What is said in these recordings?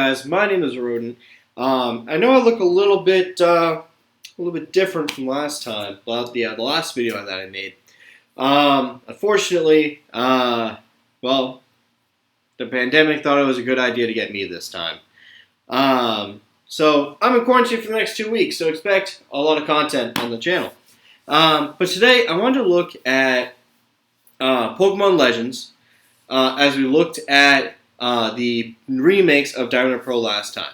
Guys, my name is Rodent. I know I look a little bit different from last time, but the last video that I made. Unfortunately, well, the pandemic thought it was a good idea to get me this time. So I'm in quarantine for the next 2 weeks, so expect a lot of content on the channel. But today I wanted to look at Pokemon Legends as we looked at the remakes of Diamond and Pearl last time.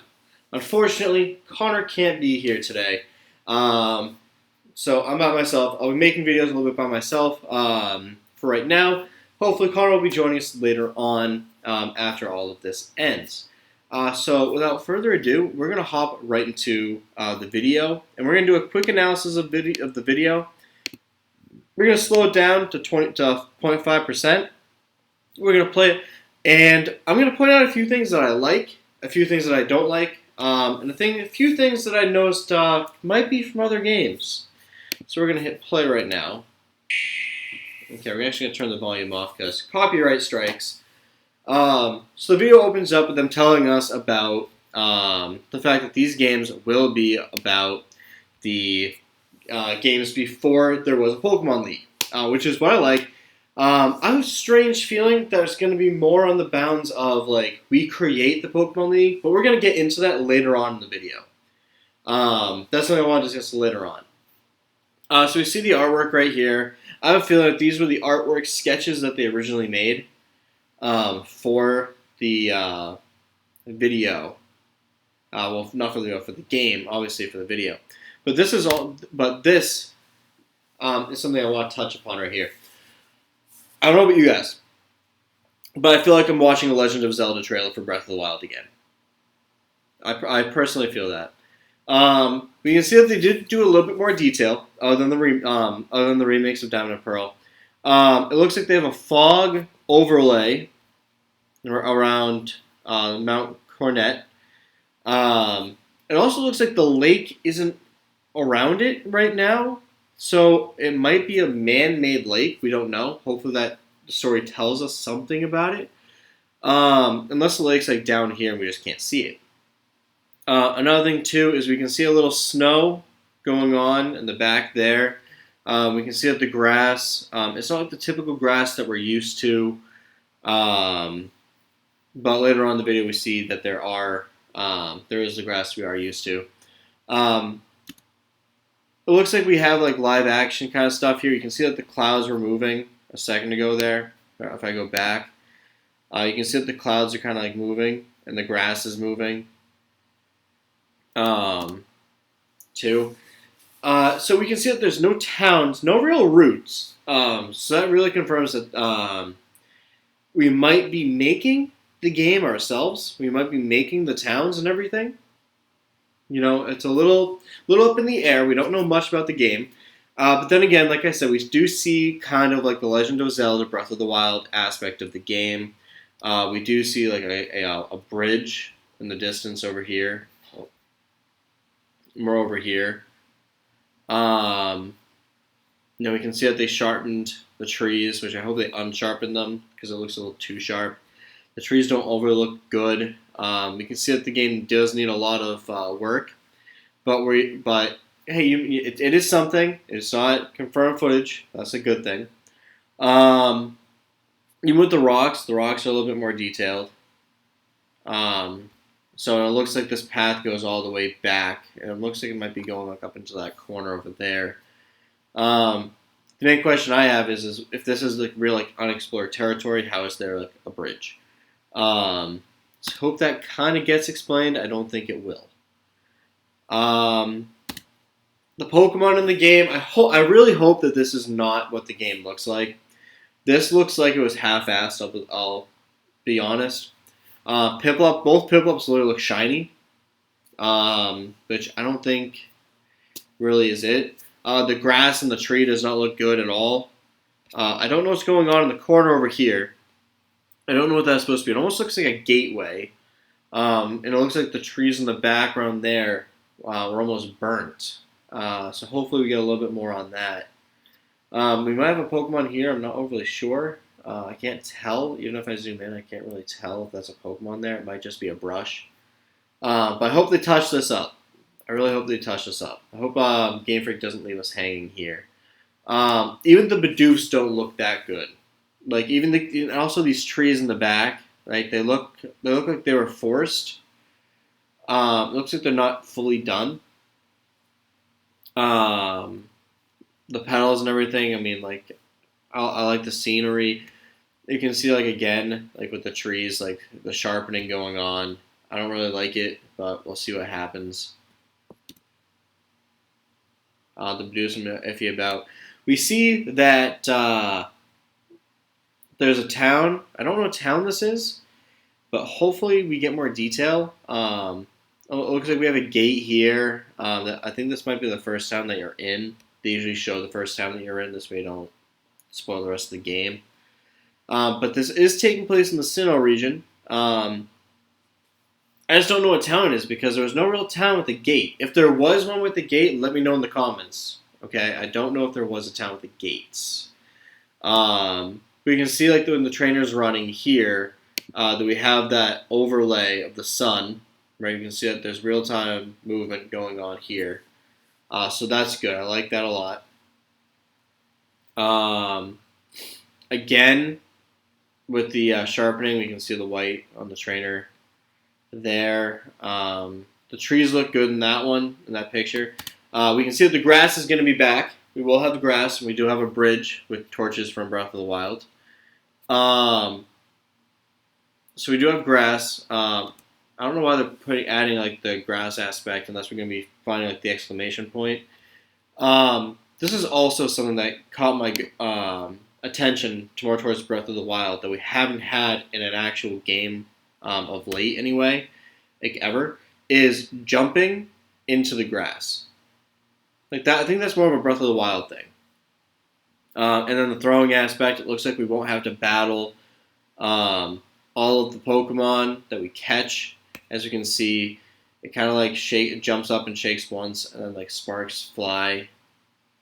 Unfortunately, Connor can't be here today, so I'm by myself. I'll be making videos a little bit by myself for right now. Hopefully, Connor will be joining us later on after all of this ends. So without further ado, we're going to hop right into the video, and we're going to do a quick analysis of the video. We're going to slow it down to 0.5%. We're going to play it, and I'm going to point out a few things that I like, a few things that I don't like, and a few things that I noticed might be from other games. So we're going to hit play right now. Okay, we're actually going to turn the volume off because copyright strikes. So the video opens up with them telling us about the fact that these games will be about the games before there was a Pokemon League, which is what I like. I have a strange feeling that it's going to be more on the bounds of, like, we create the Pokemon League, but we're going to get into that later on in the video. That's something I want to discuss later on. So we see the artwork right here. I have a feeling that these were the artwork sketches that they originally made for the video. Well, not for the video, for the game, obviously for the video. But this is all. But this is something I want to touch upon right here. I don't know about you guys, but I feel like I'm watching a Legend of Zelda trailer for Breath of the Wild again. I personally feel that. We can see that they did do a little bit more detail other than the remakes of Diamond and Pearl. It looks like they have a fog overlay around Mount Coronet. It also looks like the lake isn't around it right now. So it might be a man-made lake. We don't know. Hopefully that story tells us something about it. Unless the lake's like down here and we just can't see it. Another thing too is we can see a little snow going on in the back there. We can see that the grass. It's not like the typical grass that we're used to. But later on in the video we see that there is the grass we are used to. It looks like we have like live action kind of stuff here. You can see that the clouds were moving a second ago there. If I go back, you can see that the clouds are kind of like moving and the grass is moving. Too. So we can see that there's no towns, no real routes. So that really confirms that we might be making the game ourselves. We might be making the towns and everything. You know, it's a little up in the air. We don't know much about the game. But then again, like I said, we do see kind of like the Legend of Zelda Breath of the Wild aspect of the game. We do see like a bridge in the distance over here. More over here. We can see that they sharpened the trees, which I hope they unsharpened them because it looks a little too sharp. The trees don't overly look good. We can see that the game does need a lot of work, but hey, it is something. It's not confirmed footage. That's a good thing. Even with the rocks are a little bit more detailed. So it looks like this path goes all the way back, and it looks like it might be going like up into that corner over there. The main question I have is if this is like real like unexplored territory, how is there like a bridge? So hope that kind of gets explained. I don't think it will. The Pokemon in the game, I really hope that this is not what the game looks like. This looks like it was half-assed, I'll be honest. Both Piplups literally look shiny, which I don't think really is it. The grass and the tree does not look good at all. I don't know what's going on in the corner over here. I don't know what that's supposed to be. It almost looks like a gateway. And it looks like the trees in the background there were almost burnt. So hopefully we get a little bit more on that. We might have a Pokemon here. I'm not overly sure. I can't tell. Even if I zoom in, I can't really tell if that's a Pokemon there. It might just be a brush. But I hope they touch this up. I really hope they touch this up. I hope Game Freak doesn't leave us hanging here. Even the Bidoofs don't look that good. Like even and also these trees in the back, right? They look like they were forced. It looks like they're not fully done. The petals and everything. I mean, like I like the scenery. You can see like again, like with the trees, like the sharpening going on. I don't really like it, but we'll see what happens. The Bidoofs I'm iffy about. We see that there's a town. I don't know what town this is, but hopefully we get more detail. It looks like we have a gate here. I think this might be the first town that you're in. They usually show the first town that you're in. This way you don't spoil the rest of the game. But this is taking place in the Sinnoh region. I just don't know what town it is because there was no real town with a gate. If there was one with a gate, let me know in the comments. Okay, I don't know if there was a town with the gates. We can see like when the trainer's running here that we have that overlay of the sun. Right, you can see that there's real-time movement going on here. So that's good. I like that a lot. Again, with the sharpening, we can see the white on the trainer there. The trees look good in that one, in that picture. We can see that the grass is going to be back. We will have the grass, and we do have a bridge with torches from Breath of the Wild. So we do have grass. I don't know why they're adding like the grass aspect unless we're going to be finding like the exclamation point. This is also something that caught my attention more towards Breath of the Wild that we haven't had in an actual game of late anyway, like ever, is jumping into the grass. Like that, I think that's more of a Breath of the Wild thing. And then the throwing aspect, it looks like we won't have to battle all of the Pokemon that we catch. As you can see, it kind of like it jumps up and shakes once, and then like sparks fly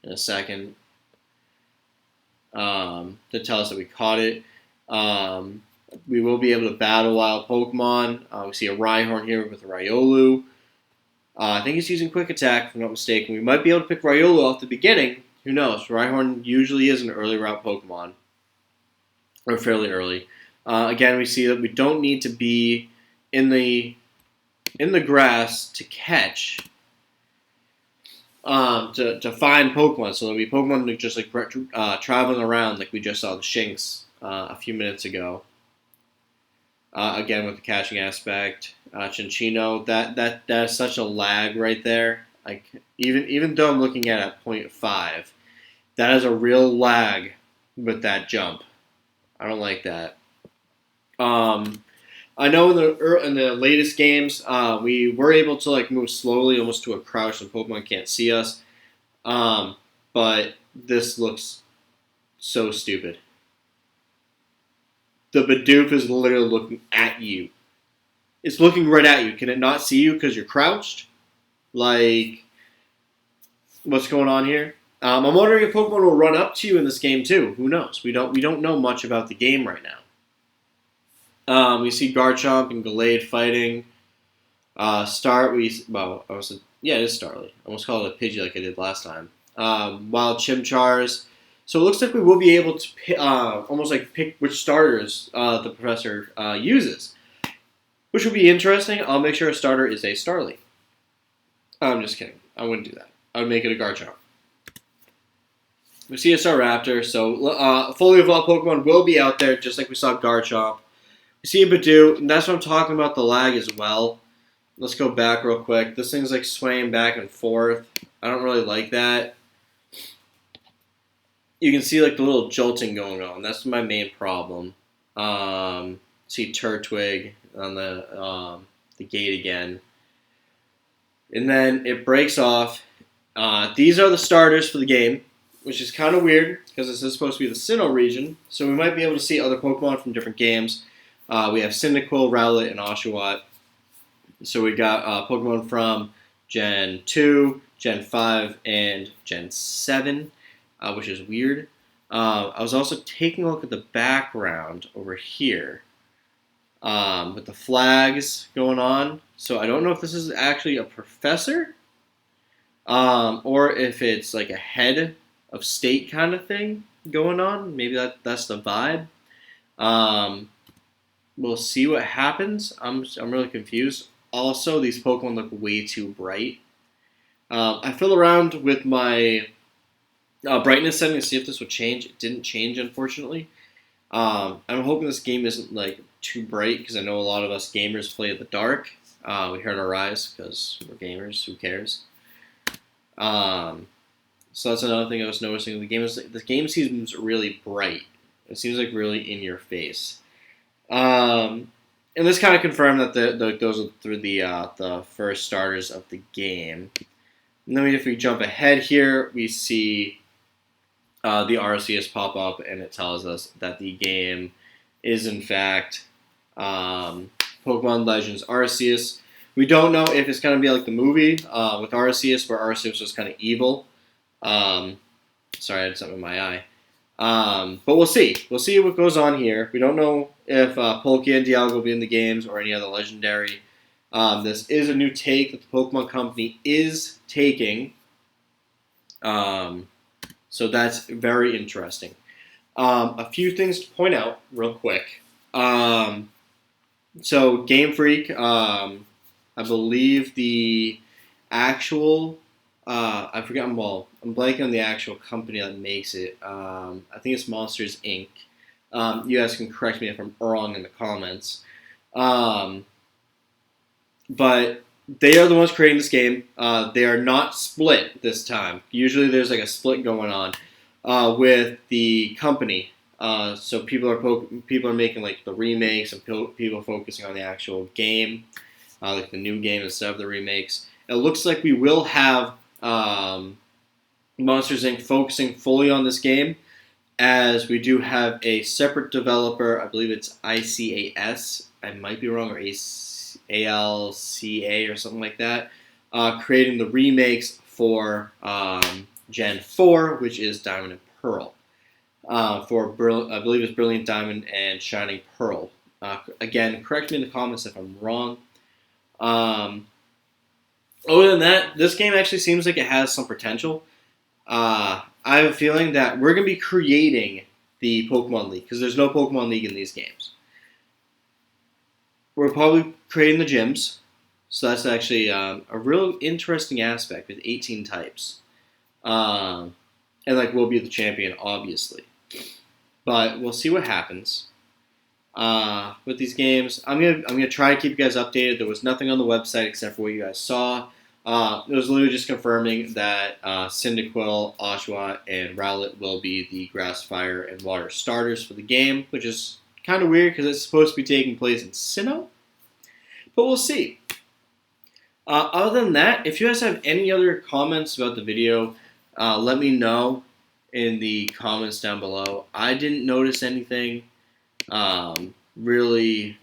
in a second to tell us that we caught it. We will be able to battle wild Pokemon. We see a Rhyhorn here with a Riolu. I think he's using Quick Attack, if I'm not mistaken. We might be able to pick Riolu off the beginning. Who knows? Rhyhorn usually is an early route Pokemon, or fairly early. Again, we see that we don't need to be in the grass to catch to find Pokemon. So there'll be Pokemon just like traveling around, like we just saw the Shinx a few minutes ago. Again with the catching aspect, Chinchino. That is such a lag right there. Like even though I'm looking at 0.5, that is a real lag with that jump. I don't like that. I know in the latest games, we were able to like move slowly, almost to a crouch, so Pokemon can't see us. But this looks so stupid. The Bidoof is literally looking at you. It's looking right at you. Can it not see you because you're crouched? Like, what's going on here? I'm wondering if Pokemon will run up to you in this game too. Who knows? We don't know much about the game right now. We see Garchomp and Gallade fighting. It is Starly. I almost called it a Pidgey like I did last time. Wild Chimchars. So it looks like we will be able to almost like pick which starters the professor uses, which would be interesting. I'll make sure a starter is a Starly. I'm just kidding. I wouldn't do that. I would make it a Garchomp. We see a Staraptor, so fully evolved Pokemon will be out there, just like we saw Garchomp. We see a Bidoof, and that's what I'm talking about, the lag as well. Let's go back real quick. This thing's like swaying back and forth. I don't really like that. You can see like the little jolting going on. That's my main problem. See Turtwig on the gate again. And then it breaks off. These are the starters for the game, which is kind of weird because this is supposed to be the Sinnoh region. So we might be able to see other Pokemon from different games. We have Cyndaquil, Rowlet, and Oshawott. So we got Pokemon from Gen 2, Gen 5, and Gen 7, which is weird. I was also taking a look at the background over here with the flags going on. So I don't know if this is actually a professor, or if it's like a head of state kind of thing going on. Maybe that's the vibe. Um, we'll see what happens. I'm really confused. Also, these Pokemon look way too bright. I fiddled around with my brightness setting to see if this would change. It didn't change, unfortunately. I'm hoping this game isn't like too bright because I know a lot of us gamers play in the dark. We hurt our eyes because we're gamers. Who cares? So that's another thing I was noticing. The game seems really bright. It seems like really in your face. And this kind of confirmed that those are through the first starters of the game. And then if we jump ahead here, we see the Arceus pop up, and it tells us that the game is in fact Pokemon Legends Arceus. We don't know if it's going to be like the movie with Arceus, where Arceus was kind of evil. Sorry, I had something in my eye. But we'll see. We'll see what goes on here. We don't know if Palkia and Dialga will be in the games or any other legendary. This is a new take that the Pokemon Company is taking. So that's very interesting. A few things to point out real quick. So Game Freak, I believe the actual, I forget, I'm blanking on the actual company that makes it. I think it's Monsters Inc. You guys can correct me if I'm wrong in the comments. But they are the ones creating this game. They are not split this time. Usually there's like a split going on with the company. So people are making like the remakes and people focusing on the actual game, like the new game instead of the remakes. It looks like we will have Monsters Inc. focusing fully on this game, as we do have a separate developer. I believe it's ICAS. I might be wrong, or ALCA or something like that, creating the remakes for Gen 4, which is Diamond and Pearl. I believe it's Brilliant Diamond and Shining Pearl. Again, correct me in the comments if I'm wrong. Other than that, this game actually seems like it has some potential. I have a feeling that we're going to be creating the Pokemon League, because there's no Pokemon League in these games. We're probably creating the gyms, so that's actually a real interesting aspect with 18 types. And like we'll be the champion, obviously. But we'll see what happens with these games. I'm gonna try to keep you guys updated. There was nothing on the website except for what you guys saw. It was literally just confirming that Cyndaquil, Oshawott, and Rowlet will be the Grass, Fire, and Water starters for the game, which is kind of weird because it's supposed to be taking place in Sinnoh. But we'll see. Other than that, if you guys have any other comments about the video, let me know in the comments down below. I didn't notice anything really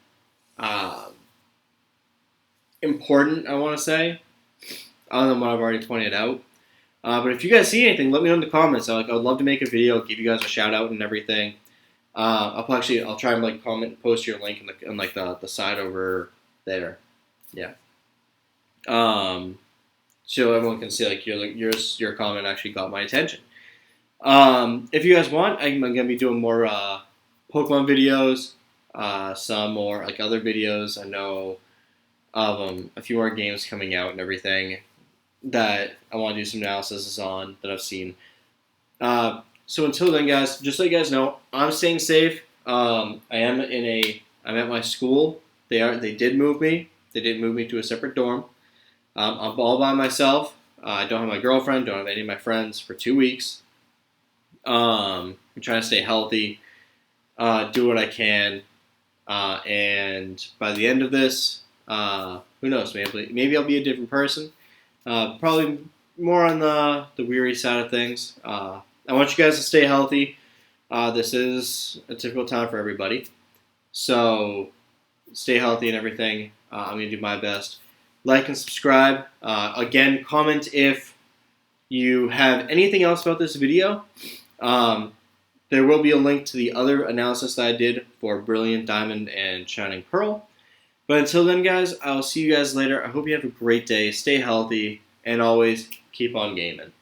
important, I want to say, other than what I've already pointed out. But if you guys see anything, let me know in the comments. I would love to make a video, give you guys a shout out and everything. I'll try and like post your link in the side over there. Yeah. So everyone can see like your comment actually got my attention. If you guys want, I'm gonna be doing more Pokemon videos, some more like other videos. I know of a few more games coming out and everything that I want to do some analysis on that I've seen. So until then, guys, just so you guys know, I'm staying safe. I'm at my school. They did move me. They did move me to a separate dorm. I'm all by myself. I don't have my girlfriend. Don't have any of my friends for 2 weeks. I'm trying to stay healthy. Do what I can. And by the end of this, who knows? Maybe I'll be a different person. Probably more on the weary side of things. I want you guys to stay healthy. This is a difficult time for everybody. So stay healthy and everything. I'm going to do my best. Like and subscribe. Again, comment if you have anything else about this video. There will be a link to the other analysis that I did for Brilliant Diamond and Shining Pearl. But until then, guys, I'll see you guys later. I hope you have a great day. Stay healthy, and always keep on gaming.